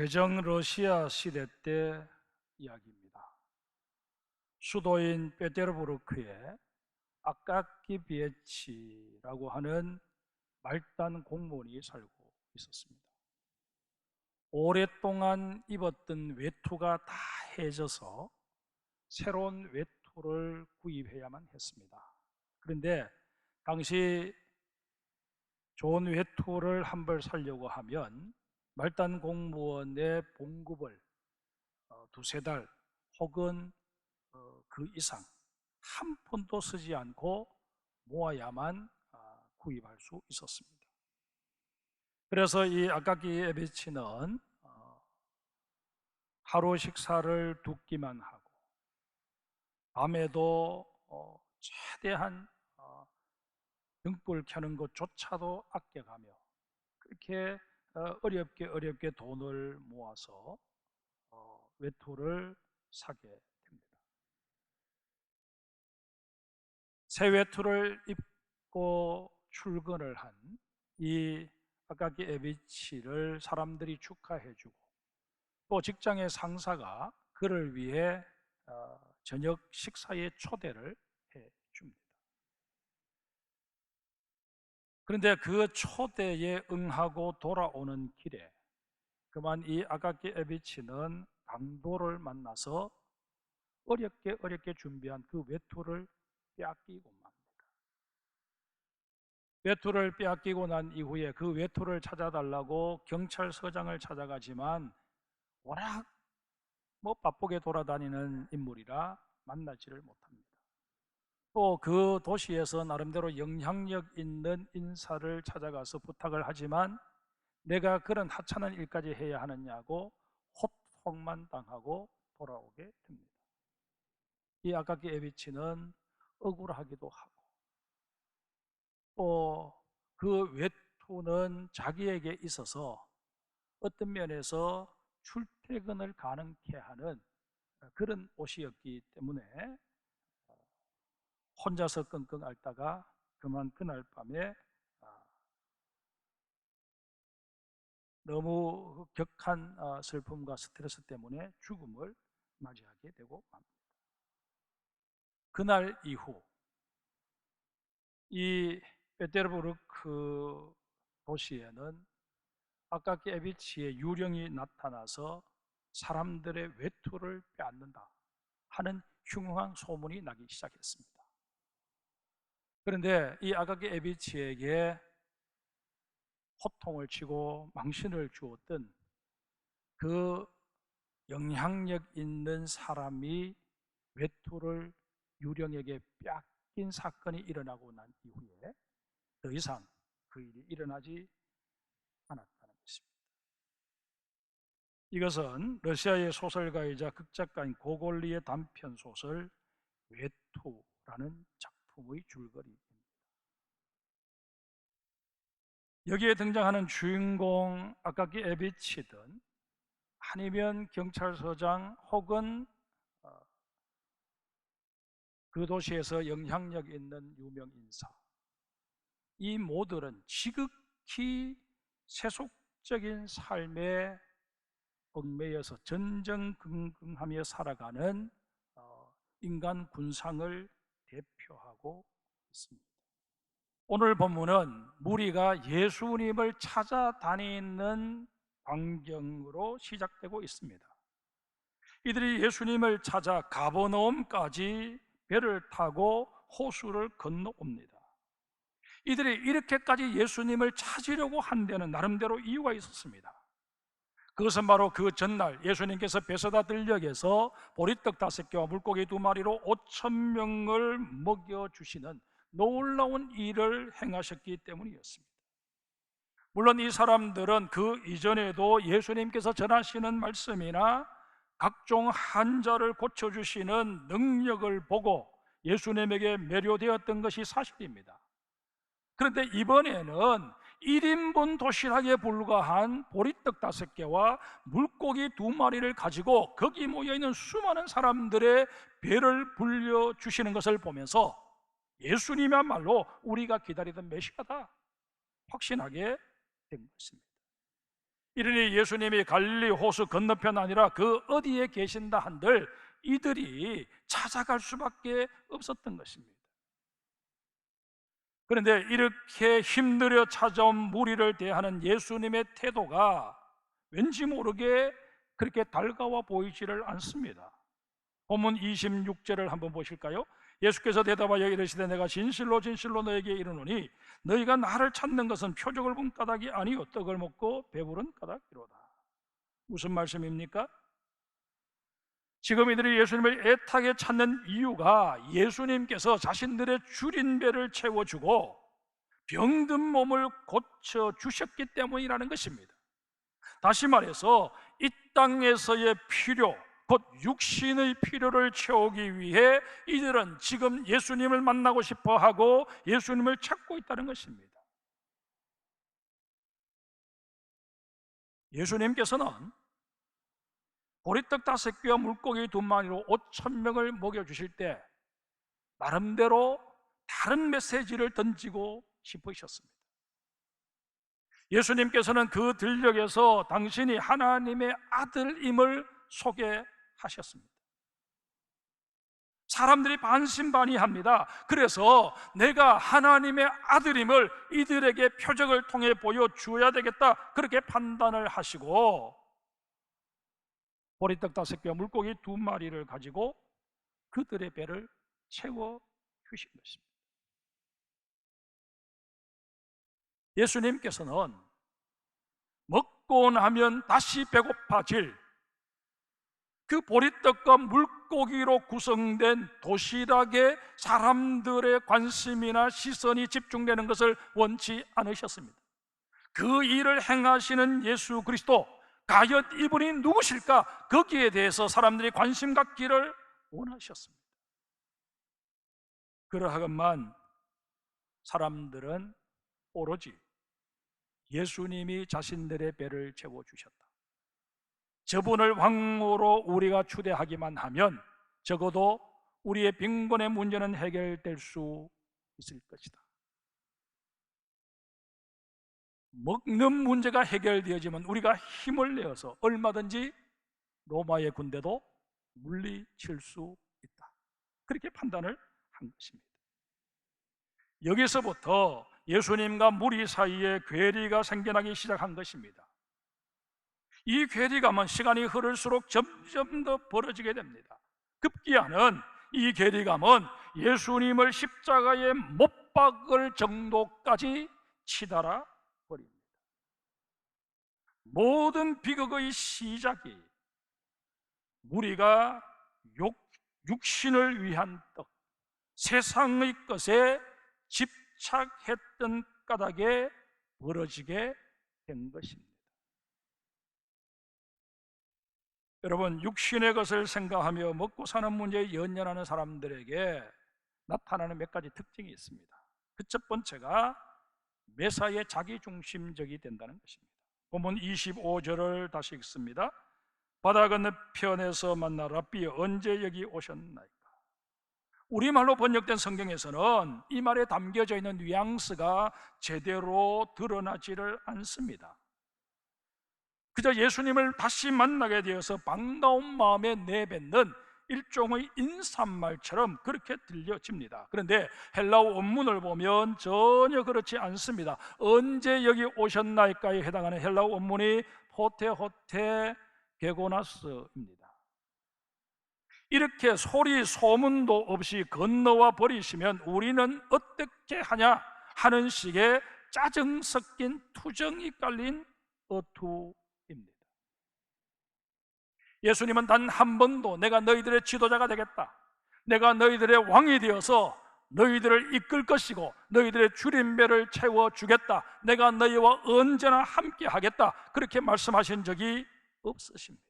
제정 러시아 시대 때 이야기입니다. 수도인 페테르부르크에 아까키비에치라고 하는 말단 공무원이 살고 있었습니다. 오랫동안 입었던 외투가 다 해져서 새로운 외투를 구입해야만 했습니다. 그런데 당시 좋은 외투를 한 벌 사려고 하면 말단 공무원의 봉급을 두세 달 혹은 그 이상 한 푼도 쓰지 않고 모아야만 구입할 수 있었습니다. 그래서 이 아까키 에비치는 하루 식사를 두 끼만 하고 밤에도 최대한 등불 켜는 것조차도 아껴가며 그렇게 어렵게 돈을 모아서 외투를 사게 됩니다. 새 외투를 입고 출근을 한 이 아까키 에비치를 사람들이 축하해주고 또 직장의 상사가 그를 위해 저녁 식사에 초대를 해줍니다. 그런데 그 초대에 응하고 돌아오는 길에 그만 이 아까키 에비치는 강도를 만나서 어렵게 준비한 그 외투를 빼앗기고 맙니다. 외투를 빼앗기고 난 이후에 그 외투를 찾아달라고 경찰서장을 찾아가지만 워낙 바쁘게 돌아다니는 인물이라 만나지를 못합니다. 또 그 도시에서 나름대로 영향력 있는 인사를 찾아가서 부탁을 하지만 내가 그런 하찮은 일까지 해야 하느냐고 호통만 당하고 돌아오게 됩니다. 이 아까키 에비치는 억울하기도 하고 또 그 외투는 자기에게 있어서 어떤 면에서 출퇴근을 가능케 하는 그런 옷이었기 때문에 혼자서 끙끙 앓다가 그만 그날 밤에 너무 격한 슬픔과 스트레스 때문에 죽음을 맞이하게 되고 맙니다. 그날 이후 이 페테르부르크 도시에는 아까키 에비치의 유령이 나타나서 사람들의 외투를 빼앗는다 하는 흉흉한 소문이 나기 시작했습니다. 그런데 이 아까키 에비치에게 호통을 치고 망신을 주었던 그 영향력 있는 사람이 외투를 유령에게 빼앗긴 사건이 일어나고 난 이후에 더 이상 그 일이 일어나지 않았다는 것입니다. 이것은 러시아의 소설가이자 극작가인 고골리의 단편 소설 외투라는 작품의 줄거리입니다. 여기에 등장하는 주인공 아까키 에비치든 아니면 경찰서장 혹은 그 도시에서 영향력 있는 유명 인사, 이 모두는 지극히 세속적인 삶에 얽매여서 전전긍긍하며 살아가는 인간 군상을 대표하고 있습니다. 오늘 본문은 무리가 예수님을 찾아다니는 광경으로 시작되고 있습니다. 이들이 예수님을 찾아 가버나움까지 배를 타고 호수를 건너옵니다. 이들이 이렇게까지 예수님을 찾으려고 한 데는 나름대로 이유가 있었습니다. 그것은 바로 그 전날 예수님께서 베세다 들녘에서 보리떡 5개와 물고기 2마리로 5,000명을 먹여주시는 놀라운 일을 행하셨기 때문이었습니다. 물론 이 사람들은 그 이전에도 예수님께서 전하시는 말씀이나 각종 환자를 고쳐주시는 능력을 보고 예수님에게 매료되었던 것이 사실입니다. 그런데 이번에는 1인분 도시락에 불과한 보리떡 5개와 물고기 2마리를 가지고 거기 모여있는 수많은 사람들의 배를 불려주시는 것을 보면서 예수님이야말로 우리가 기다리던 메시아다 확신하게 된 것입니다. 이러니 예수님이 갈릴리 호수 건너편 아니라 그 어디에 계신다 한들 이들이 찾아갈 수밖에 없었던 것입니다. 그런데 이렇게 힘들어 찾아온 무리를 대하는 예수님의 태도가 왠지 모르게 그렇게 달가워 보이지를 않습니다. 본문 26절을 한번 보실까요? 예수께서 대답하여 이르시되 내가 진실로 진실로 너에게 이르노니 너희가 나를 찾는 것은 표적을 본 까닭이 아니요 떡을 먹고 배부른 까닭이로다. 무슨 말씀입니까? 지금 이들이 예수님을 애타게 찾는 이유가 예수님께서 자신들의 줄인 배를 채워주고 병든 몸을 고쳐주셨기 때문이라는 것입니다. 다시 말해서 이 땅에서의 필요, 곧 육신의 필요를 채우기 위해 이들은 지금 예수님을 만나고 싶어하고 예수님을 찾고 있다는 것입니다. 예수님께서는 보리떡 5개와 물고기 2마리로 5,000명을 먹여주실 때 나름대로 다른 메시지를 던지고 싶으셨습니다. 예수님께서는 그 들녘에서 당신이 하나님의 아들임을 소개하셨습니다. 사람들이 반신반의합니다. 그래서 내가 하나님의 아들임을 이들에게 표적을 통해 보여주어야 되겠다, 그렇게 판단을 하시고 보리떡 5개와 물고기 2마리를 가지고 그들의 배를 채워주신 것입니다. 예수님께서는 먹고 나면 다시 배고파질 그 보리떡과 물고기로 구성된 도시락에 사람들의 관심이나 시선이 집중되는 것을 원치 않으셨습니다. 그 일을 행하시는 예수 그리스도, 과연 이분이 누구실까? 거기에 대해서 사람들이 관심 갖기를 원하셨습니다. 그러하건만 사람들은 오로지 예수님이 자신들의 배를 채워주셨다, 저분을 왕으로 우리가 추대하기만 하면 적어도 우리의 빈곤의 문제는 해결될 수 있을 것이다, 먹는 문제가 해결되어지면 우리가 힘을 내어서 얼마든지 로마의 군대도 물리칠 수 있다, 그렇게 판단을 한 것입니다. 여기서부터 예수님과 무리 사이에 괴리가 생겨나기 시작한 것입니다. 이 괴리감은 시간이 흐를수록 점점 더 벌어지게 됩니다. 급기야는 이 괴리감은 예수님을 십자가에 못 박을 정도까지 치달아 버립니다. 모든 비극의 시작이 무리가 육신을 위한 떡, 세상의 것에 집착했던 까닭에 벌어지게 된 것입니다. 여러분, 육신의 것을 생각하며 먹고 사는 문제에 연연하는 사람들에게 나타나는 몇 가지 특징이 있습니다. 그 첫 번째가 매사에 자기중심적이 된다는 것입니다. 본문 25절을 다시 읽습니다. 바다 건너편에서 만나 랍비 언제 여기 오셨나이까? 우리말로 번역된 성경에서는 이 말에 담겨져 있는 뉘앙스가 제대로 드러나지를 않습니다. 그저 예수님을 다시 만나게 되어서 반가운 마음에 내뱉는 일종의 인사말처럼 그렇게 들려집니다. 그런데 헬라어 원문을 보면 전혀 그렇지 않습니다. 언제 여기 오셨나이까에 해당하는 헬라어 원문이 호테호테 게고나스입니다. 이렇게 소리 소문도 없이 건너와 버리시면 우리는 어떻게 하냐 하는 식의 짜증 섞인 투정이 깔린 어투입니다. 예수님은 단 한 번도 내가 너희들의 지도자가 되겠다, 내가 너희들의 왕이 되어서 너희들을 이끌 것이고 너희들의 줄임배를 채워주겠다, 내가 너희와 언제나 함께 하겠다, 그렇게 말씀하신 적이 없으십니다.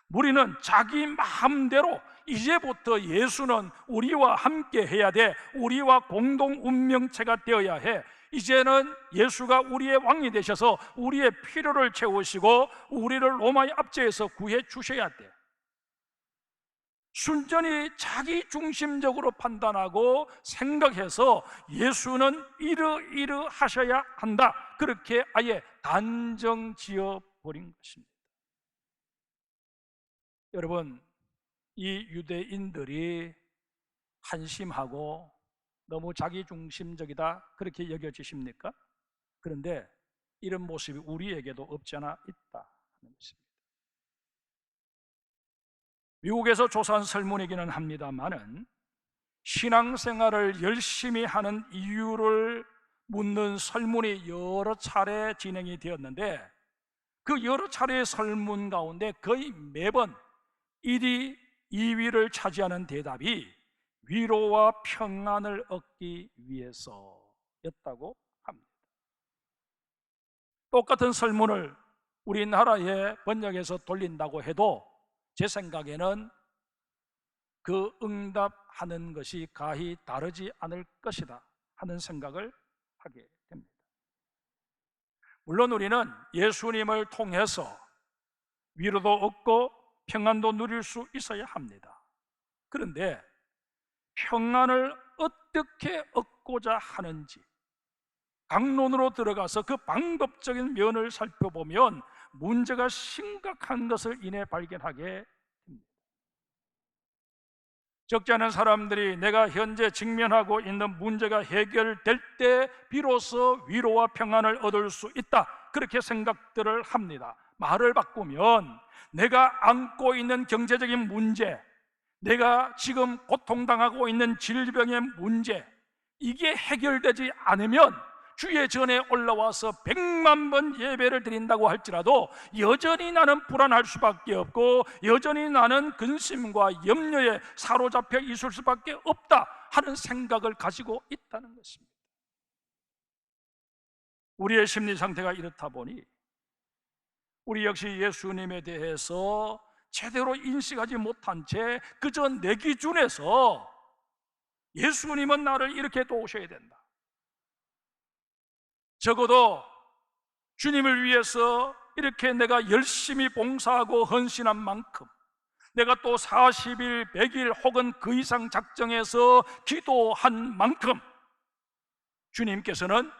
무리는 자기 마음대로 이제부터 예수는 우리와 함께 해야 돼, 우리와 공동 운명체가 되어야 해, 이제는 예수가 우리의 왕이 되셔서 우리의 필요를 채우시고 우리를 로마의 압제에서 구해 주셔야 돼, 순전히 자기 중심적으로 판단하고 생각해서 예수는 이러하셔야 한다, 그렇게 아예 단정 지어 버린 것입니다. 여러분, 이 유대인들이 한심하고 너무 자기중심적이다, 그렇게 여겨지십니까? 그런데 이런 모습이 우리에게도 없지 않아 있다 하는 것입니다. 미국에서 조사한 설문이기는 합니다만은 신앙생활을 열심히 하는 이유를 묻는 설문이 여러 차례 진행이 되었는데, 그 여러 차례의 설문 가운데 거의 매번 1위, 2위를 차지하는 대답이 위로와 평안을 얻기 위해서였다고 합니다. 똑같은 설문을 우리나라에 번역해서 돌린다고 해도 제 생각에는 그 응답하는 것이 가히 다르지 않을 것이다 하는 생각을 하게 됩니다. 물론 우리는 예수님을 통해서 위로도 얻고 평안도 누릴 수 있어야 합니다. 그런데 평안을 어떻게 얻고자 하는지 강론으로 들어가서 그 방법적인 면을 살펴보면 문제가 심각한 것을 이내 발견하게 됩니다. 적지 않은 사람들이 내가 현재 직면하고 있는 문제가 해결될 때 비로소 위로와 평안을 얻을 수 있다, 그렇게 생각들을 합니다. 말을 바꾸면 내가 안고 있는 경제적인 문제, 내가 지금 고통당하고 있는 질병의 문제, 이게 해결되지 않으면 주의 전에 올라와서 100만 번 예배를 드린다고 할지라도 여전히 나는 불안할 수밖에 없고 여전히 나는 근심과 염려에 사로잡혀 있을 수밖에 없다 하는 생각을 가지고 있다는 것입니다. 우리의 심리 상태가 이렇다 보니 우리 역시 예수님에 대해서 제대로 인식하지 못한 채 그저 내 기준에서 예수님은 나를 이렇게 도우셔야 된다, 적어도 주님을 위해서 이렇게 내가 열심히 봉사하고 헌신한 만큼, 내가 또 40일, 100일 혹은 그 이상 작정해서 기도한 만큼 주님께서는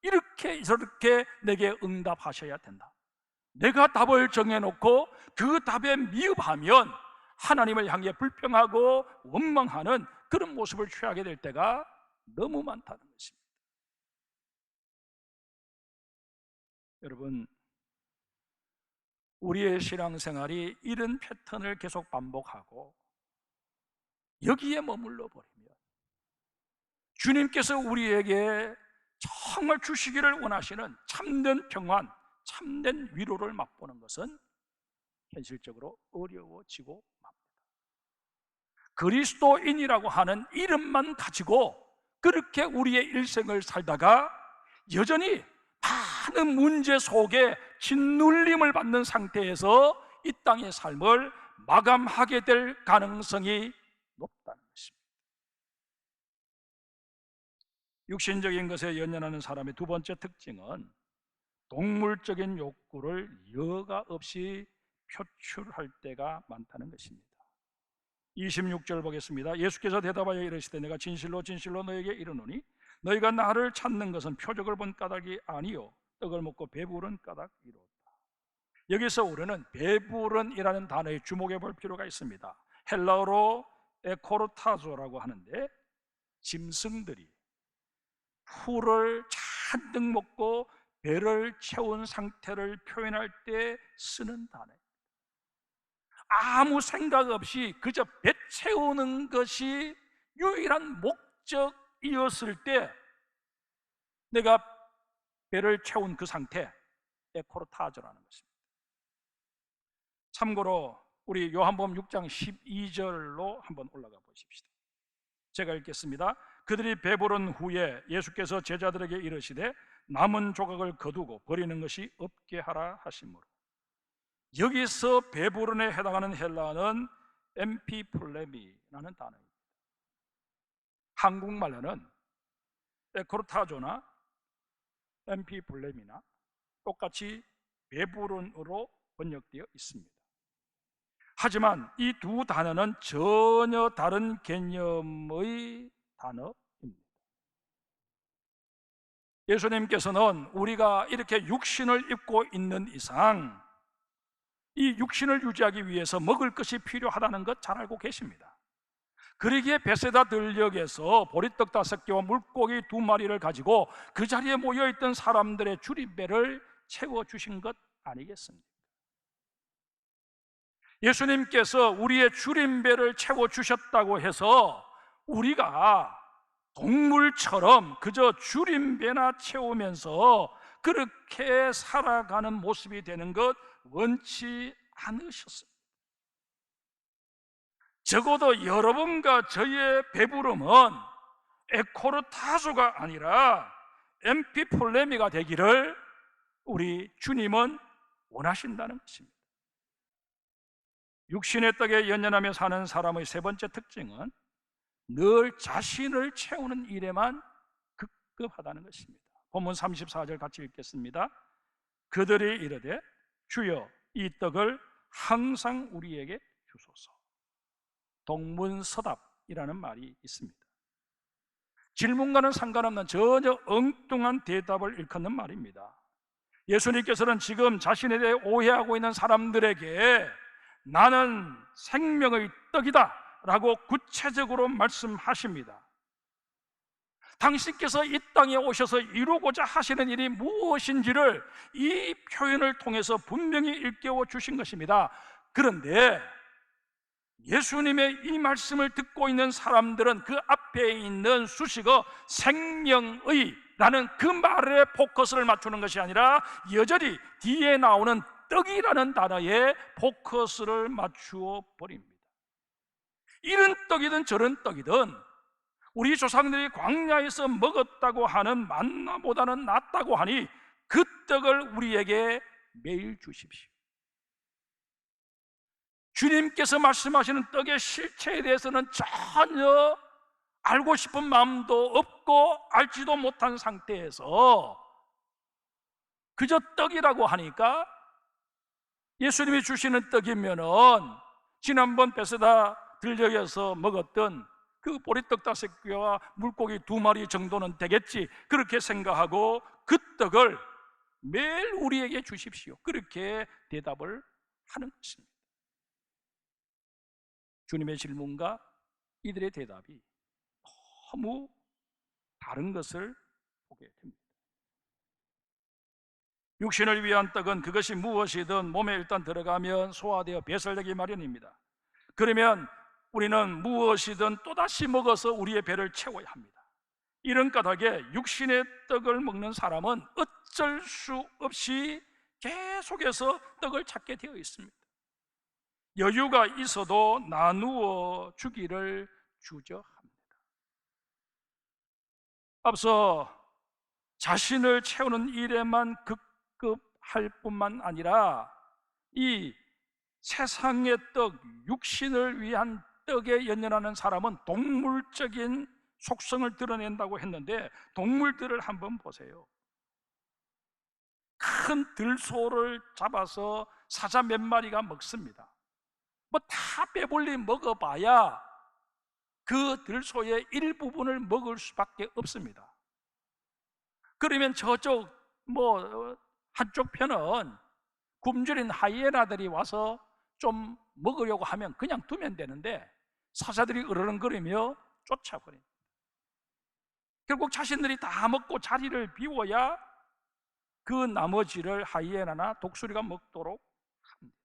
이렇게 저렇게 내게 응답하셔야 된다. 내가 답을 정해놓고 그 답에 미흡하면 하나님을 향해 불평하고 원망하는 그런 모습을 취하게 될 때가 너무 많다는 것입니다. 여러분, 우리의 신앙생활이 이런 패턴을 계속 반복하고 여기에 머물러 버리면 주님께서 우리에게 정말 주시기를 원하시는 참된 평안, 참된 위로를 맛보는 것은 현실적으로 어려워지고 맙니다. 그리스도인이라고 하는 이름만 가지고 그렇게 우리의 일생을 살다가 여전히 많은 문제 속에 짓눌림을 받는 상태에서 이 땅의 삶을 마감하게 될 가능성이 높다는 것입니다. 육신적인 것에 연연하는 사람의 두 번째 특징은 동물적인 욕구를 여과 없이 표출할 때가 많다는 것입니다. 26절 보겠습니다. 예수께서 대답하여 이르시되 내가 진실로 진실로 너에게 이르노니 너희가 나를 찾는 것은 표적을 본 까닭이 아니요 떡을 먹고 배부른 까닭이로다. 여기서 우리는 배부른이라는 단어에 주목해 볼 필요가 있습니다. 헬라어로 에코르타조라고 하는데 짐승들이 풀을 잔뜩 먹고 배를 채운 상태를 표현할 때 쓰는 단어예요. 아무 생각 없이 그저 배 채우는 것이 유일한 목적이었을 때 내가 배를 채운 그 상태, 에코르타조라는 것입니다. 참고로 우리 요한복음 6장 12절로 한번 올라가 보십시다. 제가 읽겠습니다. 그들이 배부른 후에 예수께서 제자들에게 이르시되 남은 조각을 거두고 버리는 것이 없게 하라 하시므로, 여기서 배부른에 해당하는 헬라어는 엠피플레미라는 단어입니다. 한국말로는 에코르타조나 엠피플레미나 똑같이 배부른으로 번역되어 있습니다. 하지만 이 두 단어는 전혀 다른 개념의 단어입니다. 예수님께서는 우리가 이렇게 육신을 입고 있는 이상 이 육신을 유지하기 위해서 먹을 것이 필요하다는 것 잘 알고 계십니다. 그러기에 베세다 들녘에서 보리떡 5개와 물고기 2마리를 가지고 그 자리에 모여있던 사람들의 줄임배를 채워주신 것 아니겠습니까? 예수님께서 우리의 줄임배를 채워주셨다고 해서 우리가 동물처럼 그저 줄임배나 채우면서 그렇게 살아가는 모습이 되는 것 원치 않으셨습니다. 적어도 여러분과 저의 배부름은 에코르타주가 아니라 엠피폴레미가 되기를 우리 주님은 원하신다는 것입니다. 육신의 떡에 연연하며 사는 사람의 세 번째 특징은 늘 자신을 채우는 일에만 급급하다는 것입니다. 본문 34절 같이 읽겠습니다. 그들이 이르되 주여 이 떡을 항상 우리에게 주소서. 동문서답이라는 말이 있습니다. 질문과는 상관없는 전혀 엉뚱한 대답을 일컫는 말입니다. 예수님께서는 지금 자신에 대해 오해하고 있는 사람들에게 나는 생명의 떡이다 라고 구체적으로 말씀하십니다. 당신께서 이 땅에 오셔서 이루고자 하시는 일이 무엇인지를 이 표현을 통해서 분명히 일깨워 주신 것입니다. 그런데 예수님의 이 말씀을 듣고 있는 사람들은 그 앞에 있는 수식어 생명의 라는 그 말에 포커스를 맞추는 것이 아니라 여전히 뒤에 나오는 떡이라는 단어에 포커스를 맞추어 버립니다. 이런 떡이든 저런 떡이든 우리 조상들이 광야에서 먹었다고 하는 만나보다는 낫다고 하니 그 떡을 우리에게 매일 주십시오. 주님께서 말씀하시는 떡의 실체에 대해서는 전혀 알고 싶은 마음도 없고 알지도 못한 상태에서 그저 떡이라고 하니까 예수님이 주시는 떡이면은 지난번 베세다 들녘에서 먹었던 그 보리떡 5개와 물고기 2마리 정도는 되겠지, 그렇게 생각하고 그 떡을 매일 우리에게 주십시오, 그렇게 대답을 하는 것입니다. 주님의 질문과 이들의 대답이 너무 다른 것을 보게 됩니다. 육신을 위한 떡은 그것이 무엇이든 몸에 일단 들어가면 소화되어 배설되기 마련입니다. 그러면 우리는 무엇이든 또다시 먹어서 우리의 배를 채워야 합니다. 이런 까닭에 육신의 떡을 먹는 사람은 어쩔 수 없이 계속해서 떡을 찾게 되어 있습니다. 여유가 있어도 나누어 주기를 주저합니다. 앞서 자신을 채우는 일에만 급급할 뿐만 아니라 이 세상의 떡, 육신을 위한 떡에 연연하는 사람은 동물적인 속성을 드러낸다고 했는데 동물들을 한번 보세요. 큰 들소를 잡아서 사자 몇 마리가 먹습니다. 뭐 다 빼볼리 먹어봐야 그 들소의 일부분을 먹을 수밖에 없습니다. 그러면 저쪽 한쪽 편은 굶주린 하이에나들이 와서 좀 먹으려고 하면 그냥 두면 되는데 사자들이 으르렁거리며 쫓아버립니다. 결국 자신들이 다 먹고 자리를 비워야 그 나머지를 하이에나나 독수리가 먹도록 합니다.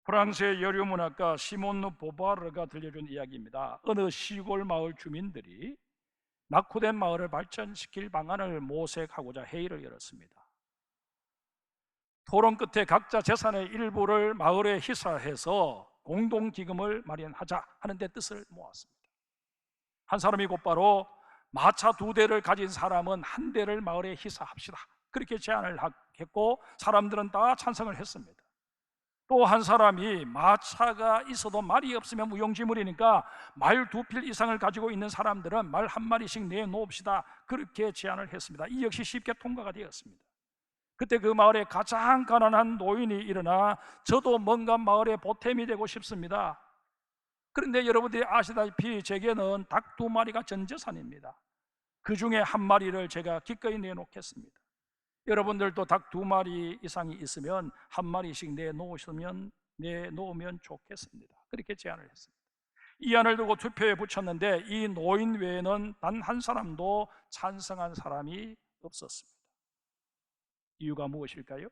프랑스의 여류문학가 시몬 보바르가 들려준 이야기입니다. 어느 시골 마을 주민들이 낙후된 마을을 발전시킬 방안을 모색하고자 회의를 열었습니다. 토론 끝에 각자 재산의 일부를 마을에 희사해서 공동기금을 마련하자 하는 데 뜻을 모았습니다. 한 사람이 곧바로 마차 2대를 가진 사람은 1대를 마을에 희사합시다, 그렇게 제안을 했고 사람들은 다 찬성을 했습니다. 또 한 사람이 마차가 있어도 말이 없으면 무용지물이니까 말 2필 이상을 가지고 있는 사람들은 말 1마리씩 내놓읍시다, 그렇게 제안을 했습니다. 이 역시 쉽게 통과가 되었습니다. 그때 그 마을에 가장 가난한 노인이 일어나 저도 뭔가 마을에 보탬이 되고 싶습니다. 그런데 여러분들이 아시다시피 제게는 닭 2마리가 전 재산입니다. 그 중에 한 마리를 제가 기꺼이 내놓겠습니다. 여러분들도 닭 2마리 이상이 있으면 한 마리씩 내놓으면 좋겠습니다. 그렇게 제안을 했습니다. 이 안을 두고 투표에 붙였는데 이 노인 외에는 단 한 사람도 찬성한 사람이 없었습니다. 이유가 무엇일까요?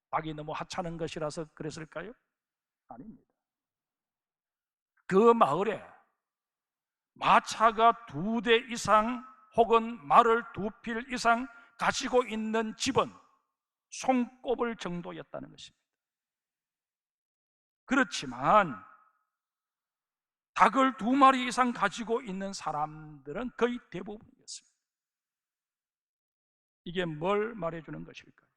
닭이 너무 하찮은 것이라서 그랬을까요? 아닙니다. 그 마을에 마차가 2대 이상 혹은 말을 2필 이상 가지고 있는 집은 손꼽을 정도였다는 것입니다. 그렇지만 닭을 2마리 이상 가지고 있는 사람들은 거의 대부분이었습니다. 이게 뭘 말해주는 것일까요?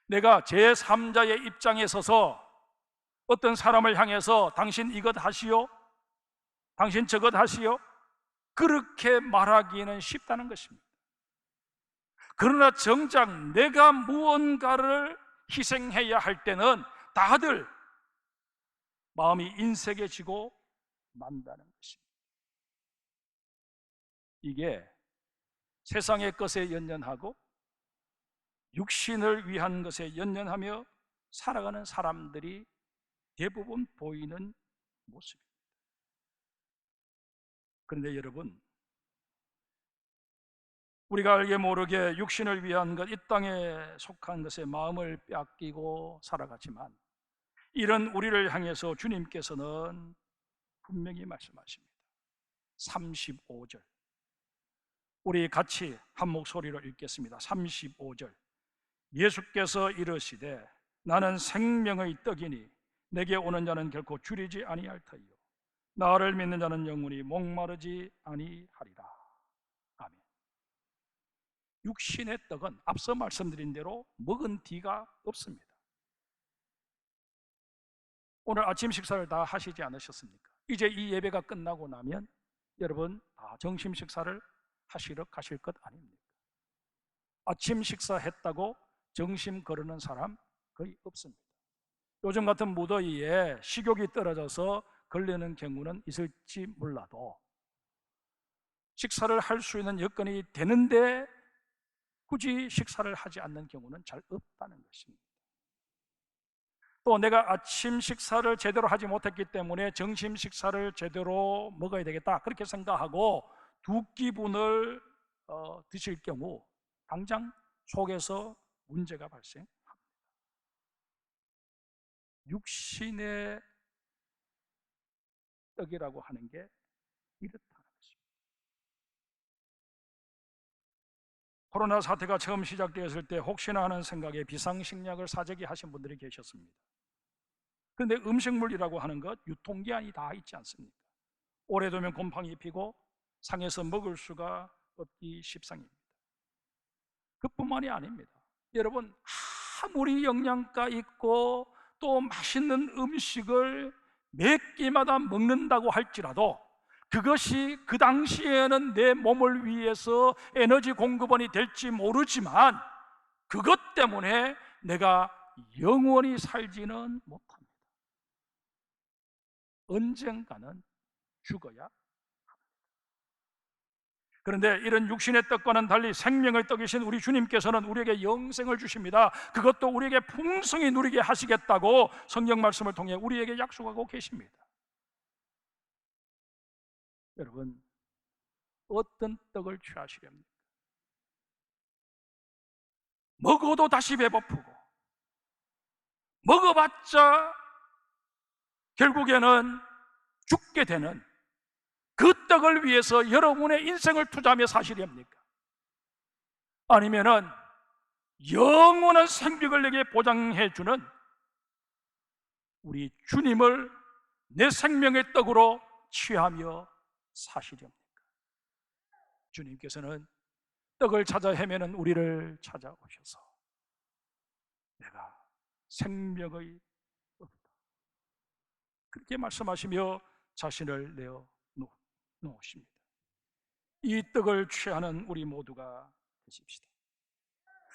내가 제3자의 입장에 서서 어떤 사람을 향해서 당신 이것 하시오, 당신 저것 하시오, 그렇게 말하기는 쉽다는 것입니다. 그러나 정작 내가 무언가를 희생해야 할 때는 다들 마음이 인색해지고 만다는 것입니다. 이게 세상의 것에 연연하고 육신을 위한 것에 연연하며 살아가는 사람들이 대부분 보이는 모습입니다. 그런데 여러분, 우리가 알게 모르게 육신을 위한 것, 이 땅에 속한 것에 마음을 빼앗기고 살아가지만 이런 우리를 향해서 주님께서는 분명히 말씀하십니다. 35절, 우리 같이 한 목소리로 읽겠습니다. 35절, 예수께서 이르시되 나는 생명의 떡이니 내게 오는 자는 결코 줄이지 아니할 터이요 나를 믿는 자는 영원히 목마르지 아니하리라. 아멘. 육신의 떡은 앞서 말씀드린 대로 먹은 뒤가 없습니다. 오늘 아침 식사를 다 하시지 않으셨습니까? 이제 이 예배가 끝나고 나면 여러분 다 점심 식사를 하시러 가실 것 아닙니까? 아침 식사했다고 정신 거르는 사람 거의 없습니다. 요즘 같은 무더위에 식욕이 떨어져서 걸리는 경우는 있을지 몰라도 식사를 할 수 있는 여건이 되는데 굳이 식사를 하지 않는 경우는 잘 없다는 것입니다. 또 내가 아침 식사를 제대로 하지 못했기 때문에 점심 식사를 제대로 먹어야 되겠다 그렇게 생각하고 두 끼분을 드실 경우 당장 속에서 문제가 발생합니다. 육신의 떡이라고 하는 게 이렇다는 것입니다. 코로나 사태가 처음 시작되었을 때 혹시나 하는 생각에 비상식량을 사재기 하신 분들이 계셨습니다. 그런데 음식물이라고 하는 것 유통기한이 다 있지 않습니까? 오래 두면 곰팡이 피고 상해서 먹을 수가 없기 십상입니다. 그뿐만이 아닙니다. 여러분, 아무리 영양가 있고 또 맛있는 음식을 몇 끼마다 먹는다고 할지라도 그것이 그 당시에는 내 몸을 위해서 에너지 공급원이 될지 모르지만 그것 때문에 내가 영원히 살지는 못합니다. 언젠가는 죽어야 합니다. 그런데 이런 육신의 떡과는 달리 생명의 떡이신 우리 주님께서는 우리에게 영생을 주십니다. 그것도 우리에게 풍성히 누리게 하시겠다고 성경 말씀을 통해 우리에게 약속하고 계십니다. 여러분, 어떤 떡을 취하시렵니까? 먹어도 다시 배고프고 먹어봤자 결국에는 죽게 되는 그 떡을 위해서 여러분의 인생을 투자하며 사시렵니까? 아니면은 영원한 생명을 내게 보장해 주는 우리 주님을 내 생명의 떡으로 취하며 사시렵니까? 주님께서는 떡을 찾아 헤매는 우리를 찾아오셔서 내가 생명의 떡이다 그렇게 말씀하시며 자신을 내어 놓으십니다. 이 떡을 취하는 우리 모두가 되십시다.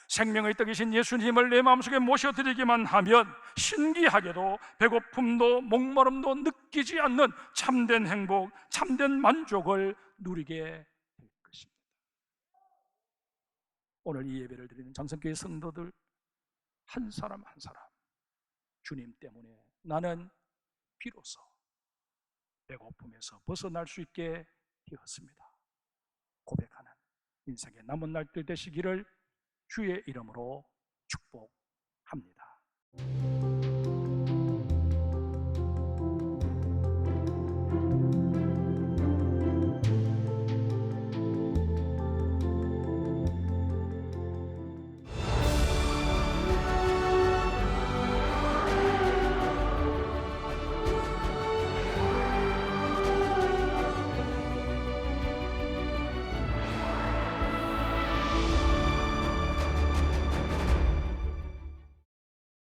생명의 떡이신 예수님을 내 마음속에 모셔드리기만 하면 신기하게도 배고픔도 목마름도 느끼지 않는 참된 행복, 참된 만족을 누리게 될 것입니다. 오늘 이 예배를 드리는 장성교회 성도들 한 사람 한 사람, 주님 때문에 나는 비로소 배고픔에서 벗어날 수 있게 되었습니다 고백하는 인생의 남은 날들 되시기를 주의 이름으로 축복합니다.